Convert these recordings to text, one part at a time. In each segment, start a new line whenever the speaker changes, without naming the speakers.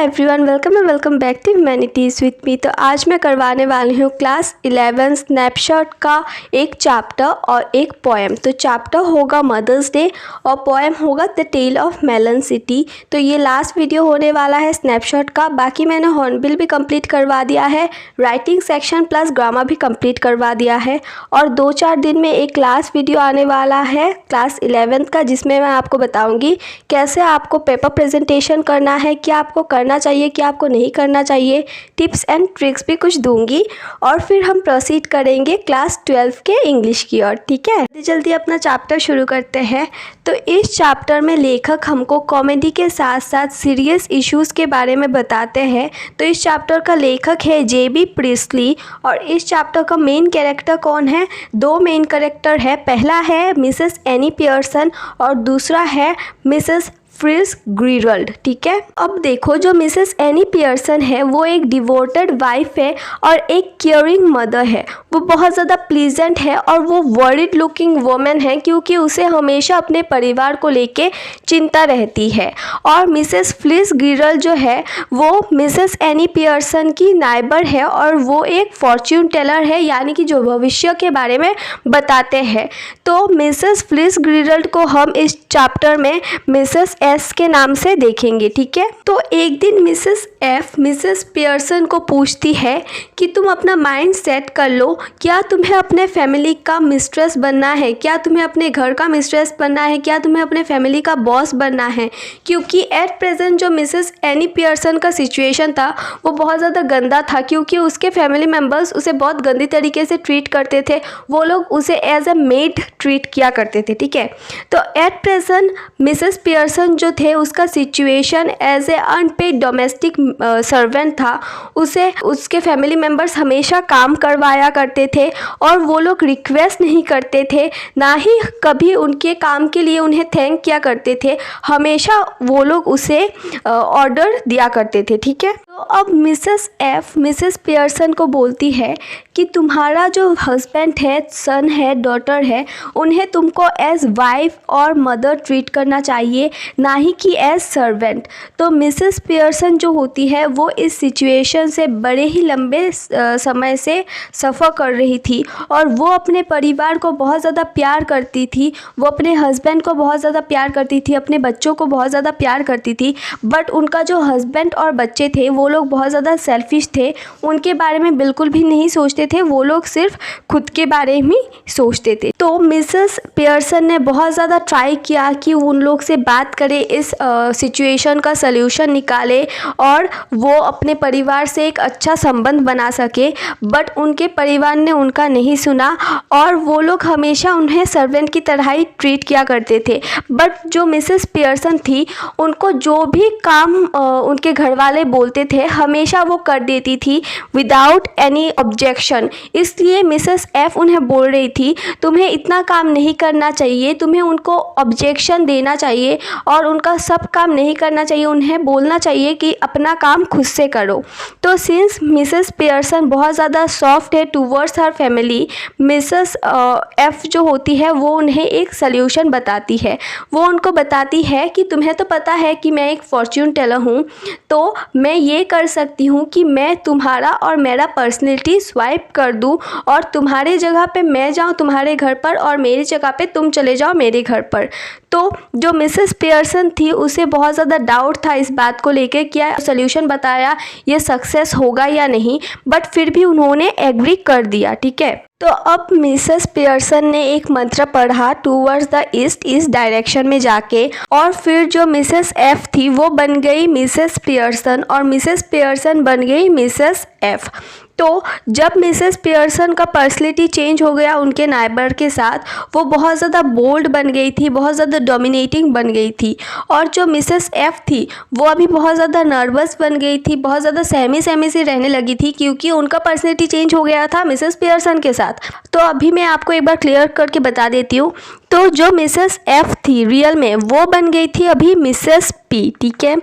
Everyone, welcome back to humanities with me. तो आज मैं करवाने वाली हूँ क्लास 11 स्नैपशॉट का एक चैप्टर और एक पोएम। तो चैप्टर होगा मदर्स डे और पोएम होगा the tale of melon city. तो ये लास्ट वीडियो होने वाला है स्नैपशॉट का। बाकी मैंने हॉर्नबिल भी कंप्लीट करवा दिया है, राइटिंग सेक्शन प्लस ग्रामर भी कंप्लीट करवा दिया है और 2-4 दिन में एक लास्ट वीडियो आने वाला है क्लास 11 का, जिसमें मैं आपको बताऊँगी कैसे आपको पेपर प्रेजेंटेशन करना है, क्या आपको करना चाहिए, क्या आपको नहीं करना चाहिए, टिप्स एंड ट्रिक्स भी कुछ दूंगी और फिर हम प्रोसीड करेंगे क्लास 12 के इंग्लिश की ओर। ठीक है, जल्दी अपना चैप्टर शुरू करते हैं। तो इस चैप्टर में लेखक हमको कॉमेडी के साथ साथ सीरियस इश्यूज़ के बारे में बताते हैं। तो इस चैप्टर का लेखक है जेबी प्रिस्टली और इस चैप्टर का मेन कैरेक्टर कौन है? 2 मेन कैरेक्टर है। पहला है मिसेस एनी पियर्सन और दूसरा है मिसेस फ्रिज ग्रीरल्ड। ठीक है, अब देखो, जो मिसेस एनी पियर्सन है वो एक डिवोटेड वाइफ है और एक केयरिंग मदर है। वो बहुत ज़्यादा प्लीजेंट है और वो वरीड लुकिंग वुमेन है क्योंकि उसे हमेशा अपने परिवार को लेके चिंता रहती है। और मिसेस फ्रिज ग्रीरल्ड जो है वो मिसेस एनी पियर्सन की नाइबर है और वो एक फॉर्च्यून टेलर है, यानी कि जो भविष्य के बारे में बताते हैं। तो मिसेस फ्रिज ग्रीरल्ड को हम इस चैप्टर में मिसेस एस के नाम से देखेंगे। ठीक है, तो एक दिन मिसेस एफ मिसेस पियर्सन को पूछती है कि तुम अपना माइंड सेट कर लो, क्या तुम्हें अपने फैमिली का मिस्ट्रेस बनना है, क्या तुम्हें अपने घर का मिस्ट्रेस बनना है, क्या तुम्हें अपने फैमिली का बॉस बनना है। क्योंकि एट प्रेजेंट जो मिसेस एनी पियर्सन का सिचुएशन था वो बहुत ज़्यादा गंदा था क्योंकि उसके फैमिली मेम्बर्स उसे बहुत गंदी तरीके से ट्रीट करते थे। वो लोग उसे एज ए मेड ट्रीट किया करते थे। ठीक है, तो एट प्रेजेंट मिसेस पियर्सन जो थे उसका situation as a unpaid domestic servant था। उसे उसके फैमिली मेम्बर्स हमेशा काम करवाया करते थे और वो लोग रिक्वेस्ट नहीं करते थे, ना ही कभी उनके काम के लिए उन्हें थैंक किया करते थे। हमेशा वो लोग उसे ऑर्डर दिया करते थे। ठीक है, तो अब मिसेस एफ मिसेस पियर्सन को बोलती है कि तुम्हारा जो हस्बैंड है, सन है, डॉटर है, उन्हें तुमको एज वाइफ और मदर ट्रीट करना चाहिए, ना ही कि एज सर्वेंट। तो मिसेस पियर्सन जो होती है वो इस सिचुएशन से बड़े ही लंबे समय से सफ़र कर रही थी और वो अपने परिवार को बहुत ज़्यादा प्यार करती थी। वो अपने हस्बैंड को बहुत ज़्यादा प्यार करती थी, अपने बच्चों को बहुत ज़्यादा प्यार करती थी। बट उनका जो हस्बैंड और बच्चे थे वो लोग बहुत ज़्यादा सेल्फिश थे, उनके बारे में बिल्कुल भी नहीं सोचते थे। वो लोग सिर्फ खुद के बारे में सोचते थे। तो मिसेस पियर्सन ने बहुत ज़्यादा ट्राई किया कि उन लोग से बात करे, इस सिचुएशन का सल्यूशन निकाले और वो अपने परिवार से एक अच्छा संबंध बना सके। बट उनके परिवार ने उनका नहीं सुना और वो लोग हमेशा उन्हें सर्वेंट की तरह ही ट्रीट किया करते थे। बट जो मिसेस पियर्सन थी उनको जो भी काम उनके घर वाले बोलते थे हमेशा वो कर देती थी विदाउट एनी ऑब्जेक्शन। इसलिए मिसेस एफ उन्हें बोल रही थी तुम्हें इतना काम नहीं करना चाहिए, तुम्हें उनको ऑब्जेक्शन देना चाहिए और उनका सब काम नहीं करना चाहिए, उन्हें बोलना चाहिए कि अपना काम खुद से करो। तो सिंस मिसेस पियर्सन बहुत ज़्यादा सॉफ्ट है towards her family, Mrs F जो होती है वो उन्हें एक सल्यूशन बताती है। वो उनको बताती है कि तुम्हें तो पता है कि मैं एक फॉर्च्यून टेलर हूँ, तो मैं ये कर सकती हूँ कि मैं तुम्हारा और मेरा पर्सनैलिटी स्वाइप कर दूँ और तुम्हारे जगह पे मैं जाऊँ तुम्हारे घर पर और मेरी जगह पे तुम चले जाओ मेरे घर पर। तो जो मिसेस पियर्सन थी उसे बहुत ज़्यादा डाउट था इस बात को लेकर, क्या सल्यूशन बताया ये सक्सेस होगा या नहीं, बट फिर भी उन्होंने एग्री कर दिया। ठीक है, तो अब मिसेस पियर्सन ने एक मंत्र पढ़ा टूवर्ड्स द ईस्ट, इस डायरेक्शन में जाके, और फिर जो मिसेस एफ थी वो बन गई मिसेस पियर्सन और मिसेस पियर्सन बन गई मिसेस एफ। तो जब मिसेस पियर्सन का पर्सनैलिटी चेंज हो गया उनके नाइबर के साथ, वो बहुत ज़्यादा बोल्ड बन गई थी, बहुत ज़्यादा डोमिनेटिंग बन गई थी। और जो मिसेस एफ थी वो अभी बहुत ज़्यादा नर्वस बन गई थी, बहुत ज़्यादा सहमी सहमी सी रहने लगी थी क्योंकि उनका पर्सनैलिटी चेंज हो गया था मिसेस पियर्सन के साथ। तो अभी मैं आपको एक बार क्लियर करके बता देती हूँ। तो तो जो मिसेस एफ थी रियल में वो बन गई थी अभी मिसेस पी, ठीक है,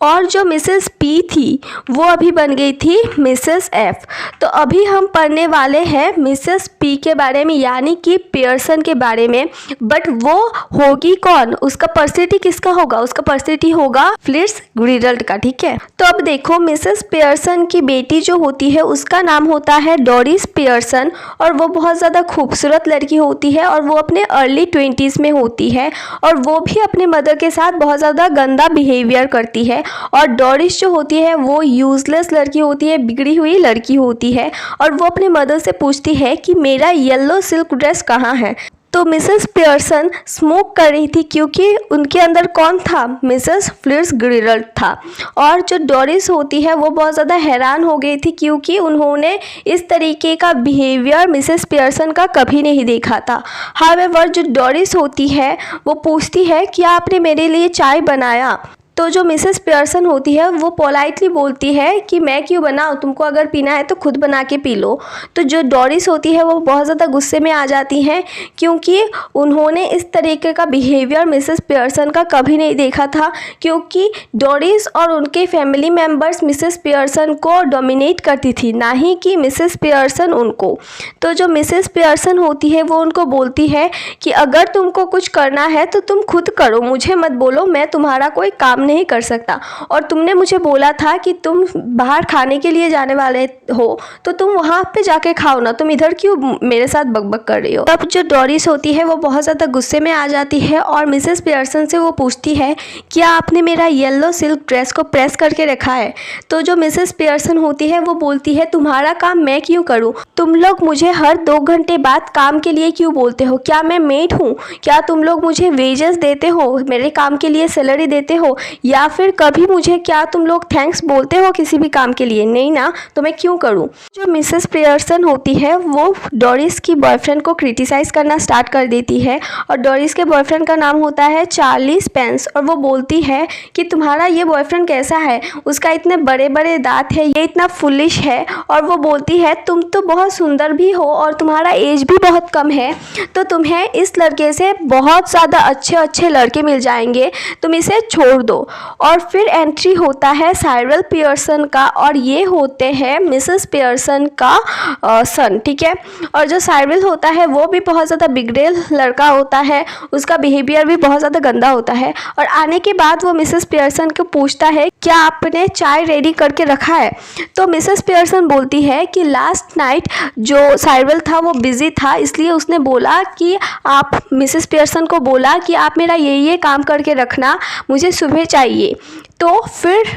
और जो मिसेस पी थी वो अभी बन गई थी मिसेस एफ। तो अभी हम पढ़ने वाले हैं मिसेस पी के बारे में, यानी कि पियर्सन के बारे में। बट वो होगी कौन, उसका पर्सनैलिटी किसका होगा, उसका पर्सनैलिटी होगा फिट्जगेराल्ड का, ठीक है। तो अब देखो मिसेस पियर्सन की बेटी जो होती है उसका नाम होता है डोरिस पियर्सन, और वो बहुत ज़्यादा खूबसूरत लड़की होती है और वो अपने अर्ली 20s में होती है, और वो भी अपने मदर के साथ बहुत ज़्यादा गंदा बिहेवियर करती है। और डोरिस जो होती है वो यूजलेस लड़की होती है, बिगड़ी हुई लड़की होती है, और वो अपने मदर से पूछती है कि मेरा येलो सिल्क ड्रेस कहाँ है। तो मिसेस पियर्सन स्मोक कर रही थी क्योंकि उनके अंदर कौन था, मिसेस फिट्जगेराल्ड था। और जो डोरिस होती है वो बहुत ज़्यादा हैरान हो गई थी क्योंकि उन्होंने इस तरीके का बिहेवियर मिसेस पियर्सन का कभी नहीं देखा था। हाउएवर जो डोरिस होती है वो पूछती है कि आपने मेरे लिए चाय बनाया। तो जो मिसेस पियर्सन होती है वो पोलाइटली बोलती है कि मैं क्यों बनाऊँ, तुमको अगर पीना है तो खुद बना के पी लो। तो जो डोरिस होती है वो बहुत ज़्यादा गुस्से में आ जाती हैं क्योंकि उन्होंने इस तरीके का बिहेवियर मिसेस पियर्सन का कभी नहीं देखा था, क्योंकि डोरिस और उनके फैमिली मेम्बर्स मिसेस पियर्सन को डोमिनेट करती थी, ना ही कि मिसेस पियर्सन उनको। तो जो मिसेस पियर्सन होती है वो उनको बोलती है कि अगर तुमको कुछ करना है तो तुम खुद करो, मुझे मत बोलो, मैं तुम्हारा कोई काम नहीं कर सकता। और तुमने मुझे बोला था कि तुम बाहर खाने के लिए जाने वाले हो तो तुम वहाँ पे जाके खाओ ना, तुम इधर क्यों मेरे साथ बकबक कर रही हो। तब जो डोरिस होती है वो बहुत ज़्यादा गुस्से में आ जाती है और मिसेस पियर्सन से वो पूछती है क्या आपने मेरा येलो सिल्क ड्रेस को प्रेस करके रखा है। तो जो मिसेस पियर्सन होती है वो बोलती है तुम्हारा काम मैं क्यों करूँ, तुम लोग मुझे हर 2 घंटे बाद काम के लिए क्यों बोलते हो, क्या मैं मेड हूँ, क्या तुम लोग मुझे वेजेस देते हो, मेरे काम के लिए सैलरी देते हो, या फिर कभी मुझे क्या तुम लोग थैंक्स बोलते हो किसी भी काम के लिए, नहीं ना, तो मैं क्यों करूं। जो मिसेस पियर्सन होती है वो डोरिस की बॉयफ्रेंड को क्रिटिसाइज करना स्टार्ट कर देती है, और डोरिस के बॉयफ्रेंड का नाम होता है चार्ली स्पेंस, और वो बोलती है कि तुम्हारा ये बॉयफ्रेंड कैसा है, उसका इतने बड़े बड़े दांत है, ये इतना फुलिश है। और वो बोलती है तुम तो बहुत सुंदर भी हो और तुम्हारा एज भी बहुत कम है, तो तुम्हें इस लड़के से बहुत ज़्यादा अच्छे अच्छे लड़के मिल जाएंगे, तुम इसे छोड़ दो। और फिर एंट्री होता है साइरल पियर्सन का, और ये होते हैं मिसेस पियर्सन का सन, ठीक है। और जो साइरल होता है वो भी बहुत ज़्यादा बिगड़ेल लड़का होता है, उसका बिहेवियर भी बहुत ज़्यादा गंदा होता है। और आने के बाद वो मिसेस पियर्सन को पूछता है क्या आपने चाय रेडी करके रखा है। तो मिसेस पियर्सन बोलती है कि लास्ट नाइट जो साइरल था वो बिज़ी था, इसलिए उसने बोला कि आप मिसेस पियर्सन को बोला कि आप मेरा ये काम करके रखना, मुझे सुबह चाहिए। तो फिर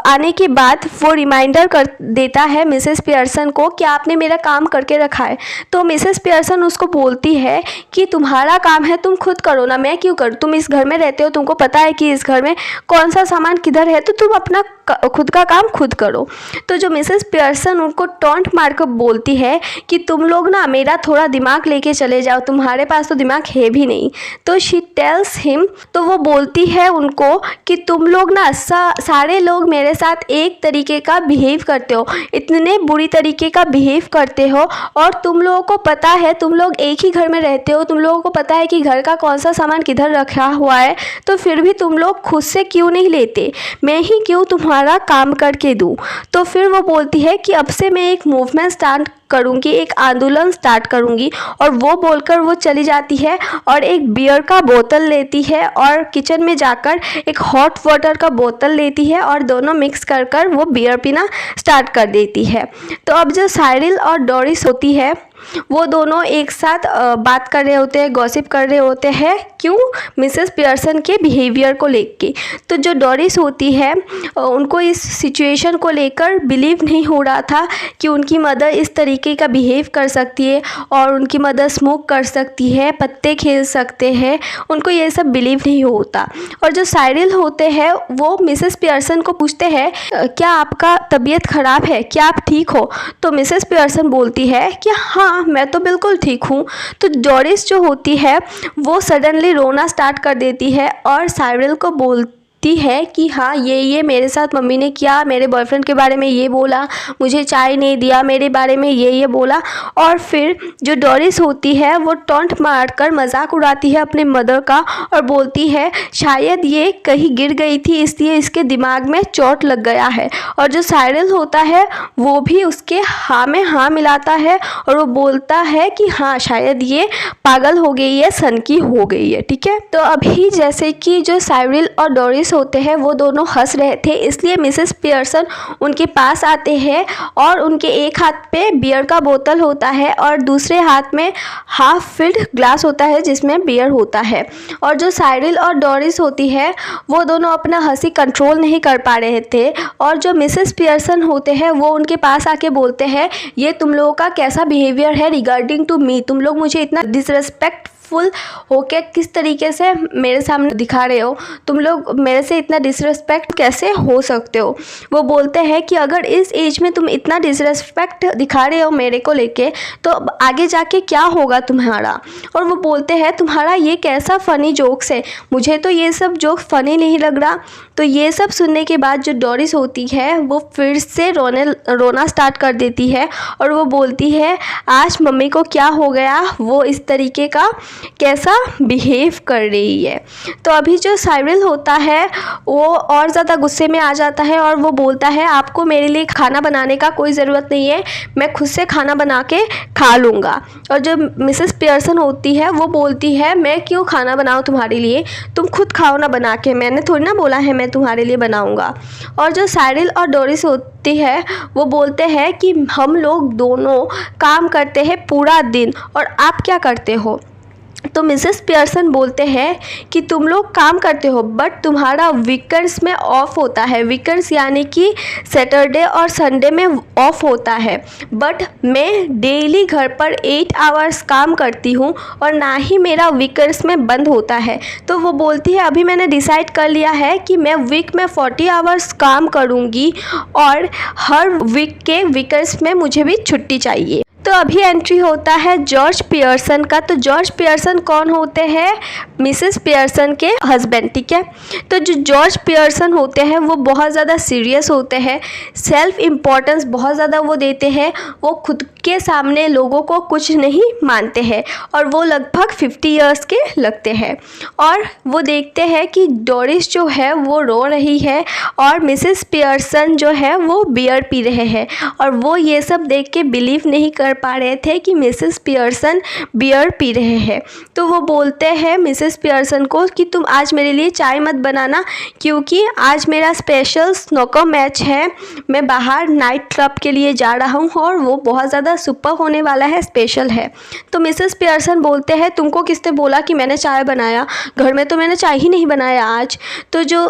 आने के बाद वो रिमाइंडर कर देता है मिसेस पियर्सन को कि आपने मेरा काम करके रखा है। तो मिसेस पियर्सन उसको बोलती है कि तुम्हारा काम है तुम खुद करो ना, मैं क्यों करूँ, तुम इस घर में रहते हो, तुमको पता है कि इस घर में कौन सा सामान किधर है, तो तुम अपना खुद का काम खुद करो। तो जो मिसेस पियर्सन उनको टॉन्ट मार कर बोलती है कि तुम लोग ना मेरा थोड़ा दिमाग लेके चले जाओ, तुम्हारे पास तो दिमाग है भी नहीं। तो शी टेल्स हिम, तो वो बोलती है उनको कि तुम लोग ना सारे लोग मेरे साथ एक तरीके का बिहेव करते हो, इतने बुरी तरीके का बिहेव करते हो, और तुम लोगों को पता है तुम लोग एक ही घर में रहते हो, तुम लोगों को पता है कि घर का कौन सा सामान किधर रखा हुआ है, तो फिर भी तुम लोग खुद से क्यों नहीं लेते, मैं ही क्यों तुम्हारा काम करके दूँ। तो फिर वो बोलती है कि अब से मैं एक मूवमेंट स्टार्ट करूँगी, एक आंदोलन स्टार्ट करूँगी। और वो बोलकर वो चली जाती है और एक बियर का बोतल लेती है और किचन में जाकर एक हॉट वाटर का बोतल लेती है और दोनों मिक्स कर कर वो बियर पीना स्टार्ट कर देती है। तो अब जो साइरल और डोरिस होती है वो दोनों एक साथ बात कर रहे होते हैं, गॉसिप कर रहे होते हैं, क्यों, मिसेस पियर्सन के बिहेवियर को लेके। तो जो डोरिस होती है उनको इस सिचुएशन को लेकर बिलीव नहीं हो रहा था कि उनकी मदर इस तरीके का बिहेव कर सकती है और उनकी मदर स्मोक कर सकती है, पत्ते खेल सकते हैं, उनको ये सब बिलीव नहीं होता। और जो साइरल होते हैं वो मिसेस पियर्सन को पूछते हैं क्या आपका तबीयत ख़राब है, क्या आप ठीक हो। तो मिसेस पियर्सन बोलती है कि हाँ मैं तो बिल्कुल ठीक हूँ। तो डोरिस जो होती है वो सडनली रोना स्टार्ट कर देती है और साइरल को है कि हाँ ये मेरे साथ मम्मी ने किया, मेरे बॉयफ्रेंड के बारे में ये बोला, मुझे चाय नहीं दिया, मेरे बारे में ये बोला। और फिर जो डोरिस होती है वो टॉन्ट मारकर मजाक उड़ाती है अपने मदर का और बोलती है शायद ये कहीं गिर गई थी इसलिए इसके दिमाग में चोट लग गया है। और जो साइरल होता है वो भी उसके हाँ में हाँ मिलाता है और वो बोलता है कि हाँ शायद ये पागल हो गई है, सनकी हो गई है। ठीक है, तो अभी जैसे कि जो साइरल और डोरिस होते हैं वो दोनों हंस रहे थे, इसलिए मिसेस पियर्सन उनके पास आते हैं और उनके एक हाथ पे बियर का बोतल होता है और दूसरे हाथ में हाफ फिल्ड ग्लास होता है जिसमें बियर होता है। और जो साइरल और डोरिस होती है वो दोनों अपना हंसी कंट्रोल नहीं कर पा रहे थे और जो मिसेस पियर्सन होते हैं वो उनके पास आके बोलते हैं ये तुम लोगों का कैसा बिहेवियर है रिगार्डिंग टू मी, तुम लोग मुझे इतना डिसरेस्पेक्ट फुल होके किस तरीके से मेरे सामने दिखा रहे हो, तुम लोग मेरे से इतना डिसरेस्पेक्ट कैसे हो सकते हो। वो बोलते हैं कि अगर इस एज में तुम इतना डिसरेस्पेक्ट दिखा रहे हो मेरे को लेके तो आगे जाके क्या होगा तुम्हारा। और वो बोलते हैं तुम्हारा ये कैसा फ़नी जोक्स है, मुझे तो ये सब जोक फ़नी नहीं लग रहा। तो ये सब सुनने के बाद जो डोरिस होती है वो फिर से रोना स्टार्ट कर देती है और वो बोलती है आज मम्मी को क्या हो गया, वो इस तरीके का कैसा बिहेव कर रही है। तो अभी जो साइरल होता है वो और ज़्यादा गुस्से में आ जाता है और वो बोलता है आपको मेरे लिए खाना बनाने का कोई ज़रूरत नहीं है, मैं खुद से खाना बना के खा लूँगा। और जो मिसेस पियर्सन होती है वो बोलती है मैं क्यों खाना बनाऊँ तुम्हारे लिए, तुम खुद खाओ ना बना के, मैंने थोड़ी ना बोला है मैं तुम्हारे लिए बनाऊँगा। और जो साइरल और डोरिस होती है वो बोलते हैं कि हम लोग दोनों काम करते हैं पूरा दिन और आप क्या करते हो। तो मिसेस पियर्सन बोलते हैं कि तुम लोग काम करते हो बट तुम्हारा वीकेंड्स में ऑफ होता है, वीकेंड्स यानी कि सैटरडे और संडे में ऑफ होता है, बट मैं डेली घर पर 8 आवर्स काम करती हूँ और ना ही मेरा वीकेंड्स में बंद होता है। तो वो बोलती है अभी मैंने डिसाइड कर लिया है कि मैं वीक में 40 आवर्स काम करूँगी और हर वीक के वीकेंड्स में मुझे भी छुट्टी चाहिए। तो अभी एंट्री होता है जॉर्ज पियर्सन का। तो जॉर्ज पियर्सन कौन होते हैं, मिसेस पियर्सन के हस्बैंड। ठीक है, तो जो जॉर्ज पियर्सन होते हैं वो बहुत ज़्यादा सीरियस होते हैं, सेल्फ इम्पोर्टेंस बहुत ज़्यादा वो देते हैं, वो खुद के सामने लोगों को कुछ नहीं मानते हैं और वो लगभग 50 इयर्स के लगते हैं। और वो देखते हैं कि डोरिस जो है वो रो रही है और मिसेस पियर्सन जो है वो बियर पी रहे हैं और वो ये सब देख के बिलीव नहीं कर पा रहे थे कि मिसेस पियर्सन बियर पी रहे हैं। तो वो बोलते हैं मिसेस पियर्सन को कि तुम आज मेरे लिए चाय मत बनाना क्योंकि आज मेरा स्पेशल स्नूकर मैच है, मैं बाहर नाइट क्लब के लिए जा रहा हूँ और वो बहुत ज़्यादा सुपर होने वाला है, स्पेशल है। तो मिसेस पियर्सन बोलते हैं तुमको किसने बोला कि मैंने चाय बनाया, घर में तो मैंने चाय ही नहीं बनाया आज। तो जो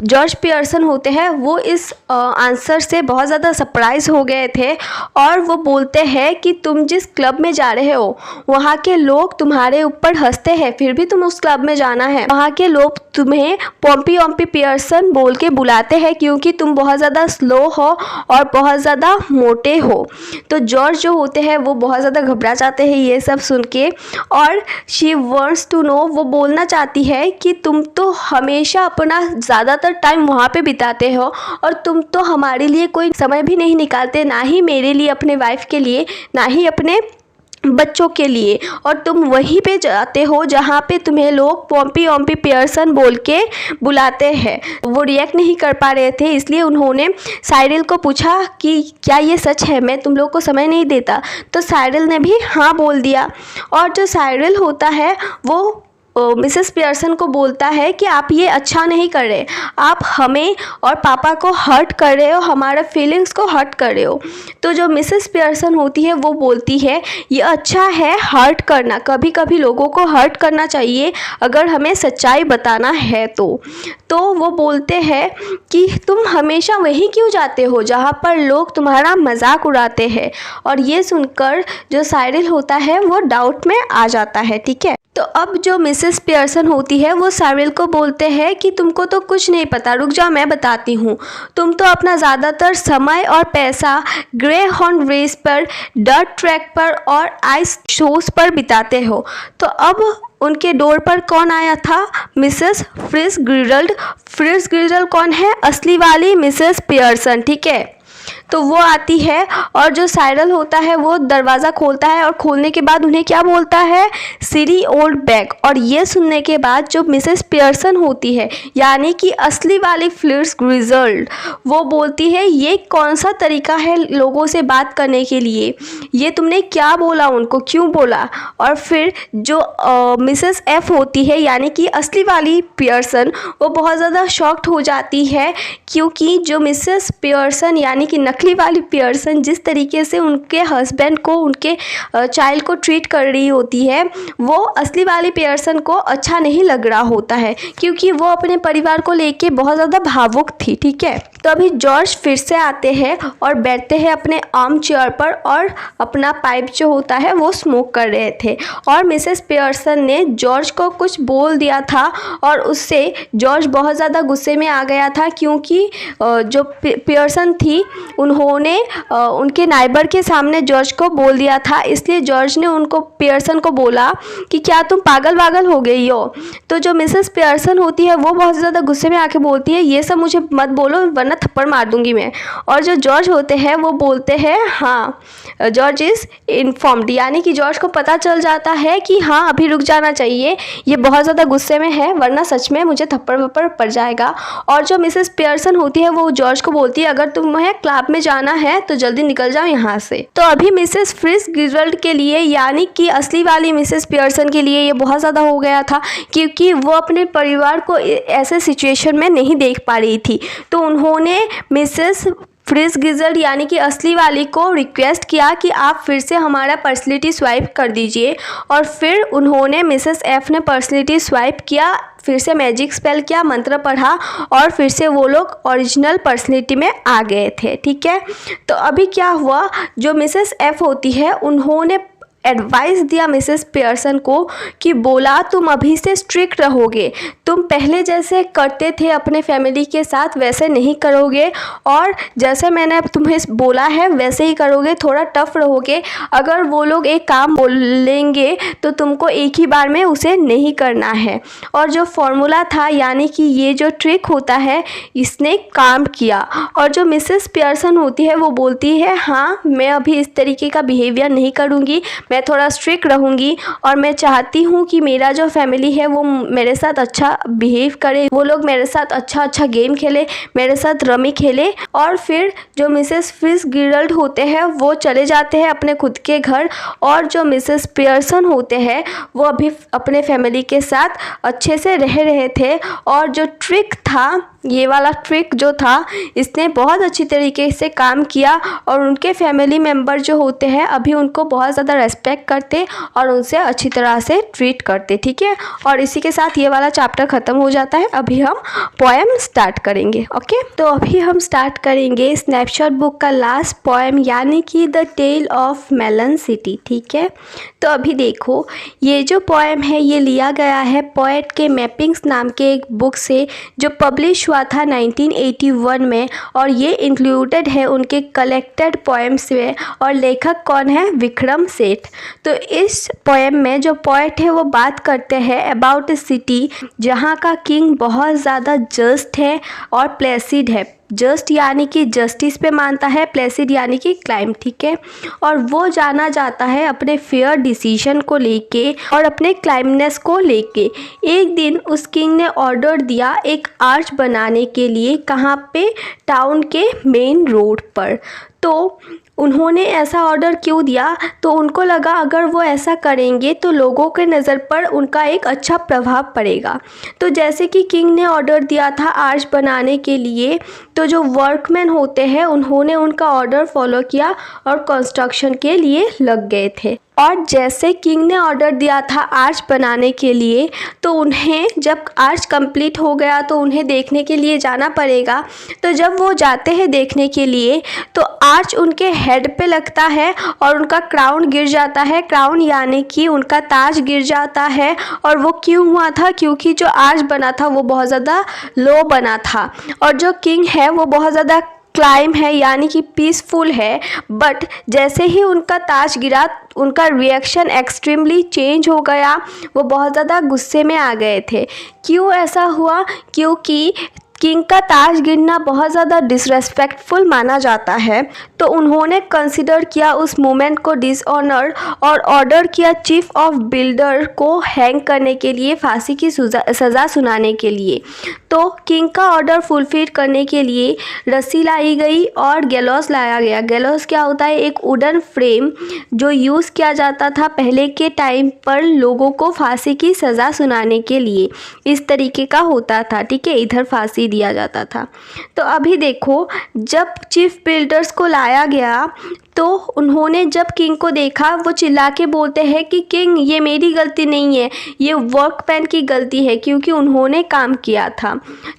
जॉर्ज पियर्सन होते हैं वो इस आंसर से बहुत ज़्यादा सरप्राइज हो गए थे और वो बोलते हैं कि तुम जिस क्लब में जा रहे हो वहाँ के लोग तुम्हारे ऊपर हंसते हैं फिर भी तुम उस क्लब में जाना है, वहाँ के लोग तुम्हें पॉम्पी ऑम्पी पियर्सन बोल के बुलाते हैं क्योंकि तुम बहुत ज़्यादा स्लो हो और बहुत ज़्यादा मोटे हो। तो जॉर्ज जो होते हैं वो बहुत ज़्यादा घबरा जाते हैं ये सब सुन के और शी वांट्स टू नो, वो बोलना चाहती है कि तुम तो हमेशा अपना ज़्यादातर टाइम वहाँ पे बिताते हो और तुम तो हमारे लिए कोई समय भी नहीं निकालते, ना ही मेरे लिए अपने वाइफ के लिए, ना ही अपने बच्चों के लिए, और तुम वहीं पे जाते हो जहाँ पे तुम्हें लोग पॉम्पी ऑम्पी पियर्सन बोल के बुलाते हैं। वो रिएक्ट नहीं कर पा रहे थे इसलिए उन्होंने साइरल को पूछा कि क्या ये सच है, मैं तुम लोग को समय नहीं देता। तो साइरल ने भी हाँ बोल दिया और जो साइरल होता है वो मिसेस पियर्सन को बोलता है कि आप ये अच्छा नहीं कर रहे, आप हमें और पापा को हर्ट कर रहे हो, हमारे फीलिंग्स को हर्ट कर रहे हो। तो जो मिसेस पियर्सन होती है वो बोलती है ये अच्छा है हर्ट करना, कभी कभी लोगों को हर्ट करना चाहिए अगर हमें सच्चाई बताना है। तो वो बोलते हैं कि तुम हमेशा वहीं क्यों जाते हो जहाँ पर लोग तुम्हारा मजाक उड़ाते हैं। और ये सुनकर जो साइरल होता है वो डाउट में आ जाता है। ठीक है, तो अब जो मिसेस पियर्सन होती है वो साइरल को बोलते हैं कि तुमको तो कुछ नहीं पता, रुक जाओ मैं बताती हूँ। तुम तो अपना ज़्यादातर समय और पैसा ग्रे हॉर्न रेस पर, डर्ट ट्रैक पर और आइस शोज पर बिताते हो। तो अब उनके डोर पर कौन आया था? Mrs Fitzgerald. फिट्जगेराल्ड कौन है? असली वाली मिसेस पियर्सन, ठीक है। तो वो आती है और जो साइरल होता है वो दरवाज़ा खोलता है और खोलने के बाद उन्हें क्या बोलता है? सिली ओल्ड बैग। और ये सुनने के बाद जो मिसेस पियर्सन होती है यानी कि असली वाली फिट्जगेराल्ड, वो बोलती है ये कौन सा तरीका है लोगों से बात करने के लिए, ये तुमने क्या बोला, उनको क्यों बोला? और फिर जो मिसेस एफ होती है यानी कि असली वाली पियर्सन, वो बहुत ज़्यादा शॉक्ड हो जाती है क्योंकि जो मिसेस पियर्सन यानी कि नकली वाली पियर्सन जिस तरीके से उनके हस्बैंड को, उनके चाइल्ड को ट्रीट कर रही होती है, वो असली वाली पियर्सन को अच्छा नहीं लग रहा होता है क्योंकि वो अपने परिवार को लेके बहुत ज़्यादा भावुक थी, ठीक है। तो अभी जॉर्ज फिर से आते हैं और बैठते हैं अपने आर्म चेयर पर और अपना पाइप जो होता है वो स्मोक कर रहे थे। और मिसेस पियर्सन ने जॉर्ज को कुछ बोल दिया था और उससे जॉर्ज बहुत ज़्यादा गुस्से में आ गया था क्योंकि जो पियर्सन थी उन्होंने उनके नाइबर के सामने जॉर्ज को बोल दिया था, इसलिए जॉर्ज ने उनको पियर्सन को बोला कि क्या तुम पागल वागल हो गई हो। तो जो मिसेस पियर्सन होती है वो बहुत ज़्यादा गुस्से में आके बोलती है ये सब मुझे मत बोलो वरना थप्पड़ मार दूंगी मैं। और जो जॉर्ज होते हैं वो बोलते हैं हाँ, जॉर्ज इज़ इन्फॉर्म्ड, यानी कि जॉर्ज को पता चल जाता है कि हाँ अभी रुक जाना चाहिए, ये बहुत ज़्यादा गुस्से में है वरना सच में मुझे थप्पड़ वप्पड़ पड़ जाएगा। और जो मिसेस पियर्सन होती है वो जॉर्ज को बोलती है अगर तुम्हें क्लब में जाना है तो जल्दी निकल जाओ यहाँ से। तो अभी मिसेस फिट्जगेराल्ड के लिए यानी कि असली वाली मिसेस पियर्सन के लिए ये बहुत ज़्यादा हो गया था क्योंकि वो अपने परिवार को ऐसे सिचुएशन में नहीं देख पा रही थी। तो उन्होंने मिसेस फिट्जगेराल्ड यानी कि असली वाली को रिक्वेस्ट किया कि आप फिर से हमारा पर्सनैलिटी स्वाइप कर दीजिए। और फिर उन्होंने मिसेस एफ ने पर्सनैलिटी स्वाइप किया, फिर से मैजिक स्पेल किया, मंत्र पढ़ा और फिर से वो लोग ओरिजिनल पर्सनैलिटी में आ गए थे, ठीक है। तो अभी क्या हुआ, जो मिसेस एफ होती है उन्होंने एडवाइस दिया मिसेस पियर्सन को कि बोला तुम अभी से स्ट्रिक्ट रहोगे, तुम पहले जैसे करते थे अपने फैमिली के साथ वैसे नहीं करोगे और जैसे मैंने तुम्हें बोला है वैसे ही करोगे, थोड़ा टफ रहोगे। अगर वो लोग एक काम बोलेंगे तो तुमको एक ही बार में उसे नहीं करना है। और जो फॉर्मूला था यानी कि ये जो ट्रिक होता है इसने काम किया। और जो मिसेस पियर्सन होती है वो बोलती है हाँ मैं अभी इस तरीके का बिहेवियर नहीं करूँगी, मैं थोड़ा स्ट्रिक्ट रहूँगी और मैं चाहती हूँ कि मेरा जो फैमिली है वो मेरे साथ अच्छा बिहेव करे, वो लोग मेरे साथ अच्छा गेम खेले, मेरे साथ रमी खेले। और फिर जो मिसेस फिट्जगेराल्ड होते हैं वो चले जाते हैं अपने खुद के घर और जो मिसेस पियर्सन होते हैं वो अभी अपने फैमिली के साथ अच्छे से रह रहे थे। और जो ट्रिक था, ये वाला ट्रिक जो था इसने बहुत अच्छी तरीके से काम किया और उनके फैमिली मेम्बर जो होते हैं अभी उनको बहुत ज़्यादा रेस्पेक्ट करते और उनसे अच्छी तरह से ट्रीट करते, ठीक है। और इसी के साथ ये वाला चैप्टर ख़त्म हो जाता है। अभी हम पोएम स्टार्ट करेंगे, ओके। तो अभी हम स्टार्ट करेंगे स्नैपशॉट बुक का लास्ट पोएम यानी कि the tale of melon city, ठीक है। तो अभी देखो ये जो पोएम है ये लिया गया है पोएट के मैपिंग्स नाम के एक बुक से जो पब्लिश हुआ था 1981 में और ये इंक्लूडेड है उनके कलेक्टेड पोएम्स में। और लेखक कौन है? विक्रम सेठ। तो इस पोएम में जो पोएट है वो बात करते हैं अबाउट ए सिटी जहाँ का किंग बहुत ज़्यादा जस्ट है और प्लेसिड है। जस्ट यानी कि जस्टिस पे मानता है, प्लेसिड यानी कि क्लाइम, ठीक है। और वो जाना जाता है अपने फेयर डिसीजन को लेके और अपने क्लाइमनेस को लेके। एक दिन उस किंग ने ऑर्डर दिया एक आर्च बनाने के लिए, कहाँ पे? टाउन के मेन रोड पर। तो उन्होंने ऐसा ऑर्डर क्यों दिया? तो उनको लगा अगर वो ऐसा करेंगे तो लोगों के नज़र पर उनका एक अच्छा प्रभाव पड़ेगा। तो जैसे कि किंग ने ऑर्डर दिया था आर्च बनाने के लिए, तो जो वर्कमैन होते हैं उन्होंने उनका ऑर्डर फॉलो किया और कंस्ट्रक्शन के लिए लग गए थे। और जैसे किंग ने ऑर्डर दिया था आर्च बनाने के लिए, तो उन्हें जब आर्च कंप्लीट हो गया तो उन्हें देखने के लिए जाना पड़ेगा। तो जब वो जाते हैं देखने के लिए तो आर्च उनके हेड पे लगता है और उनका क्राउन गिर जाता है। क्राउन यानी कि उनका ताज गिर जाता है। और वो क्यों हुआ था? क्योंकि जो आर्च बना था वो बहुत ज़्यादा लो बना था और जो किंग है वो बहुत ज़्यादा क्लाइम है यानी कि पीसफुल है, बट जैसे ही उनका ताज गिरा उनका रिएक्शन एक्सट्रीमली चेंज हो गया। वो बहुत ज़्यादा गुस्से में आ गए थे। क्यों ऐसा हुआ? क्योंकि किंग का ताज गिरना बहुत ज़्यादा डिसरेस्पेक्टफुल माना जाता है, तो उन्होंने कंसिडर किया उस मोमेंट को डिसऑनर और ऑर्डर किया चीफ ऑफ बिल्डर को हैंग करने के लिए, फांसी की सज़ा सुनाने के लिए। तो किंग का ऑर्डर फुलफिल करने के लिए रस्सी लाई गई और गैलोस लाया गया। गैलोस क्या होता है? एक वुडन फ्रेम जो यूज़ किया जाता था पहले के टाइम पर लोगों को फांसी की सज़ा सुनाने के लिए। इस तरीके का होता था, ठीक है, इधर फांसी दिया जाता था। तो अभी देखो, जब चीफ बिल्डर्स को लाया गया तो उन्होंने जब किंग को देखा, वो चिल्ला के बोलते हैं कि किंग ये मेरी गलती नहीं है, ये वर्कमैन की गलती है क्योंकि उन्होंने काम किया था।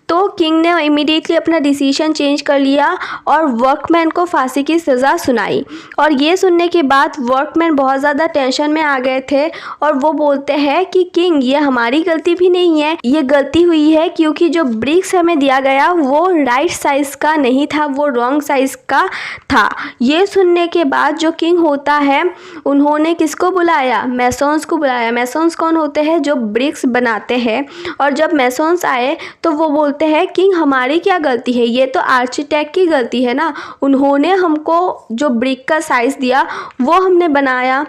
तो किंग ने इमीडिएटली अपना डिसीजन चेंज कर लिया और वर्कमैन को फांसी की सज़ा सुनाई। और ये सुनने के बाद वर्कमैन बहुत ज़्यादा टेंशन में आ गए थे और वो बोलते हैं कि किंग ये हमारी गलती भी नहीं है, ये गलती हुई है क्योंकि जो ब्रिक्स हमें दिया गया वो राइट साइज़ का नहीं था, वो रॉन्ग साइज़ का था। ये सुनने के बाद जो किंग होता है उन्होंने किसको बुलाया? मैसन्स को बुलाया। मैसन्स कौन होते हैं? जो ब्रिक्स बनाते हैं। और जब मैसन्स आए तो वो बोलते हैं किंग हमारी क्या गलती है, ये तो आर्किटेक्ट की गलती है ना, उन्होंने हमको जो ब्रिक का साइज़ दिया वो हमने बनाया।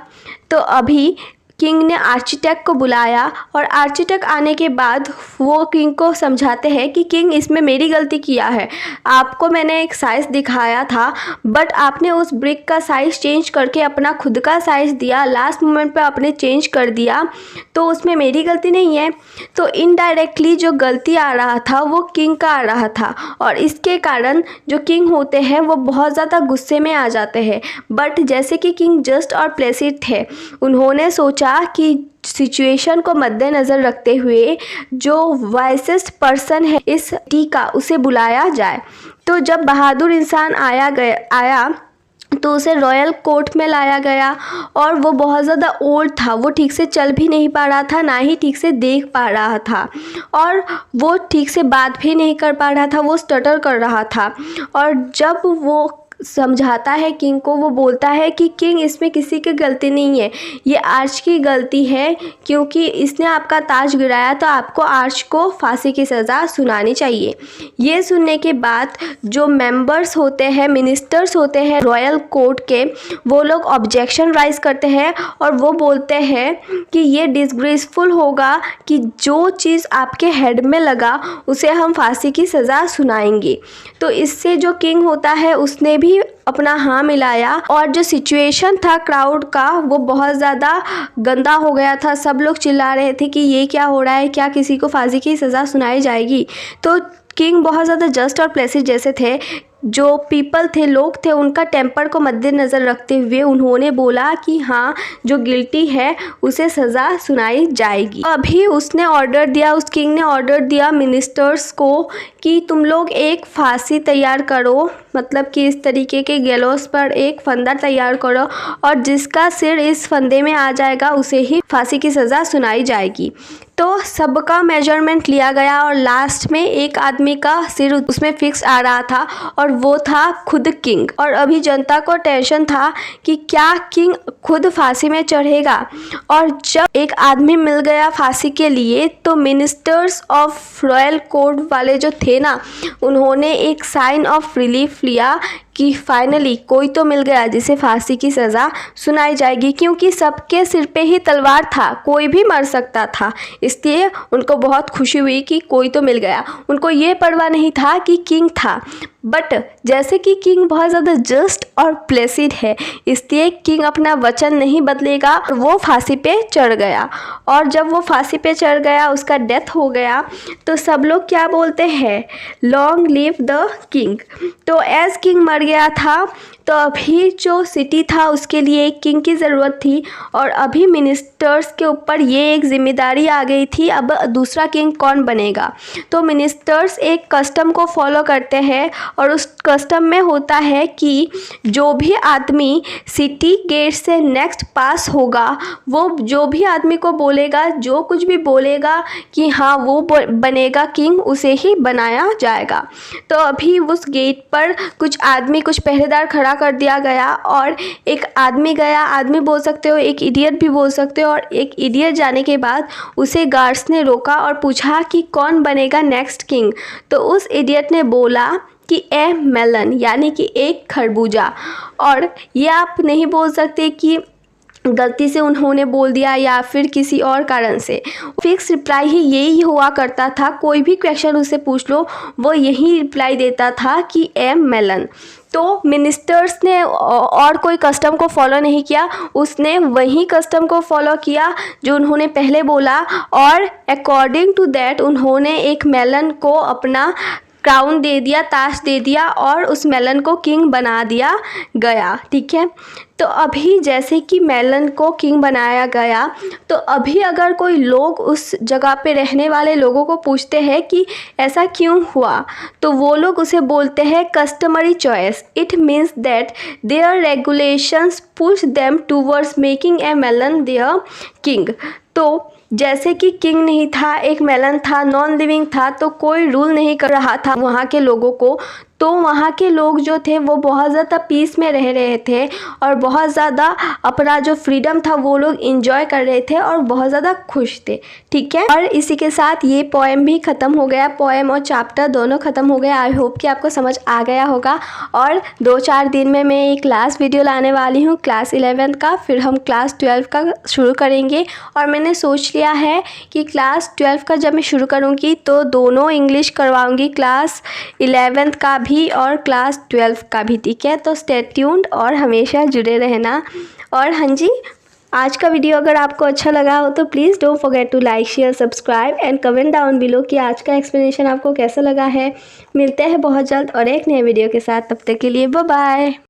तो अभी किंग ने आर्किटेक्ट को बुलाया और आर्किटेक्ट आने के बाद वो किंग को समझाते हैं कि किंग इसमें मेरी गलती किया है, आपको मैंने एक साइज़ दिखाया था बट आपने उस ब्रिक का साइज़ चेंज करके अपना खुद का साइज़ दिया, लास्ट मोमेंट पे आपने चेंज कर दिया, तो उसमें मेरी गलती नहीं है। तो इनडायरेक्टली जो गलती आ रहा था वो किंग का आ रहा था और इसके कारण जो किंग होते हैं वो बहुत ज़्यादा गुस्से में आ जाते हैं। बट जैसे कि किंग जस्ट और प्लेसिड थे, उन्होंने सोचा कि सिचुएशन को मद्देनज़र रखते हुए जो वाइसेस्ट पर्सन है इस टी का उसे बुलाया जाए। तो जब बहादुर इंसान आया तो उसे रॉयल कोर्ट में लाया गया और वो बहुत ज़्यादा ओल्ड था, वो ठीक से चल भी नहीं पा रहा था, ना ही ठीक से देख पा रहा था और वो ठीक से बात भी नहीं कर पा रहा था, वो स्टटर कर रहा था। और जब वो समझाता है किंग को, वो बोलता है कि किंग इसमें किसी की गलती नहीं है, ये आर्च की गलती है क्योंकि इसने आपका ताज गिराया तो आपको आर्च को फांसी की सज़ा सुनानी चाहिए। ये सुनने के बाद जो मेंबर्स होते हैं, मिनिस्टर्स होते हैं रॉयल कोर्ट के, वो लोग ऑब्जेक्शन राइज करते हैं और वो बोलते हैं कि ये डिसग्रेसफुल होगा कि जो चीज़ आपके हेड में लगा उसे हम फांसी की सज़ा सुनाएंगे। तो इससे जो किंग होता है उसने भी अपना हाँ मिलाया और जो सिचुएशन था क्राउड का वो बहुत ज़्यादा गंदा हो गया था। सब लोग चिल्ला रहे थे कि ये क्या हो रहा है, क्या किसी को फांसी की सज़ा सुनाई जाएगी। तो किंग बहुत ज़्यादा जस्ट और प्लेसिड जैसे थे, जो पीपल थे, लोग थे, उनका टेम्पर को मद्देनज़र रखते हुए उन्होंने बोला कि हाँ जो गिल्टी है उसे सज़ा सुनाई जाएगी। अभी उसने ऑर्डर दिया, उस किंग ने ऑर्डर दिया मिनिस्टर्स को कि तुम लोग एक फांसी तैयार करो, मतलब कि इस तरीके के गैलोस पर एक फंदा तैयार करो और जिसका सिर इस फंदे में आ जाएगा उसे ही फांसी की सज़ा सुनाई जाएगी। तो सबका मेजरमेंट लिया गया और लास्ट में एक आदमी का सिर उसमें फिक्स आ रहा था और वो था खुद किंग। और अभी जनता को टेंशन था कि क्या किंग खुद फांसी में चढ़ेगा। और जब एक आदमी मिल गया फांसी के लिए तो मिनिस्टर्स ऑफ रॉयल कोर्ट वाले जो थे ना, उन्होंने एक साइन ऑफ रिलीफ लिया कि फाइनली कोई तो मिल गया जिसे फांसी की सज़ा सुनाई जाएगी, क्योंकि सबके सिर पे ही तलवार था, कोई भी मर सकता था। इसलिए उनको बहुत खुशी हुई कि कोई तो मिल गया। उनको ये परवाह नहीं था कि किंग था, बट जैसे कि किंग बहुत ज़्यादा जस्ट और प्लेसिड है इसलिए किंग अपना वचन नहीं बदलेगा और वो फांसी पे चढ़ गया। और जब वो फांसी पे चढ़ गया, उसका डेथ हो गया, तो सब लोग क्या बोलते हैं, लॉन्ग लिव द किंग। तो एज किंग मर गया था तो तो अभी जो सिटी था उसके लिए एक किंग की ज़रूरत थी और अभी मिनिस्टर्स के ऊपर ये एक जिम्मेदारी आ गई थी, अब दूसरा किंग कौन बनेगा। तो मिनिस्टर्स एक कस्टम को फॉलो करते हैं और उस कस्टम में होता है कि जो भी आदमी सिटी गेट से नेक्स्ट पास होगा, वो जो भी आदमी को बोलेगा, जो कुछ भी बोलेगा कि हाँ वो बनेगा किंग, उसे ही बनाया जाएगा। तो अभी उस गेट पर कुछ पहरेदार खड़ा कर दिया गया और एक आदमी गया, आदमी बोल सकते हो, एक इडियट भी बोल सकते हो। और एक इडियट जाने के बाद उसे गार्ड्स ने रोका और पूछा कि कौन बनेगा नेक्स्ट किंग। तो उस इडियट ने बोला कि ए मेलन, यानी कि एक खरबूजा। और ये आप नहीं बोल सकते कि गलती से उन्होंने बोल दिया या फिर किसी और कारण से। फिक्स रिप्लाई ही यही हुआ करता था, कोई भी क्वेश्चन उससे पूछ लो वो यही रिप्लाई देता था कि ए मेलन। तो मिनिस्टर्स ने और कोई कस्टम को फॉलो नहीं किया, उसने वही कस्टम को फॉलो किया जो उन्होंने पहले बोला और अकॉर्डिंग टू दैट उन्होंने एक मेलन को अपना क्राउन दे दिया, ताज दे दिया और उस मेलन को किंग बना दिया गया। ठीक है, तो अभी जैसे कि मेलन को किंग बनाया गया, तो अभी अगर कोई लोग उस जगह पे रहने वाले लोगों को पूछते हैं कि ऐसा क्यों हुआ, तो वो लोग उसे बोलते हैं customary choice. It means that their regulations push them towards making a melon their king. तो जैसे कि किंग नहीं था, एक मेलन था, नॉन लिविंग था, तो कोई रूल नहीं कर रहा था वहाँ के लोगों को। तो वहाँ के लोग जो थे वो बहुत ज़्यादा पीस में रह रहे थे और बहुत ज़्यादा अपना जो फ्रीडम था वो लोग इंजॉय कर रहे थे और बहुत ज़्यादा खुश थे। ठीक है, और इसी के साथ ये पोएम भी ख़त्म हो गया, पोएम और चैप्टर दोनों ख़त्म हो गया। आई होप कि आपको समझ आ गया होगा। और 2-4 दिन में मैं एक क्लास वीडियो लाने वाली हूँ क्लास 11 का, फिर हम क्लास 12 का शुरू करेंगे। और मैंने सोच लिया है कि क्लास 12 का जब मैं शुरू करूँगी तो दोनों इंग्लिश करवाऊँगी, क्लास 11 का भी और क्लास 12 का भी। ठीक है, तो स्टे ट्यून्ड और हमेशा जुड़े रहना। और हाँ जी, आज का वीडियो अगर आपको अच्छा लगा हो तो please don't forget to like, share, subscribe and comment down below कि आज का एक्सप्लेनेशन आपको कैसा लगा है। मिलते हैं बहुत जल्द और एक नए वीडियो के साथ, तब तक के लिए बाय बाय।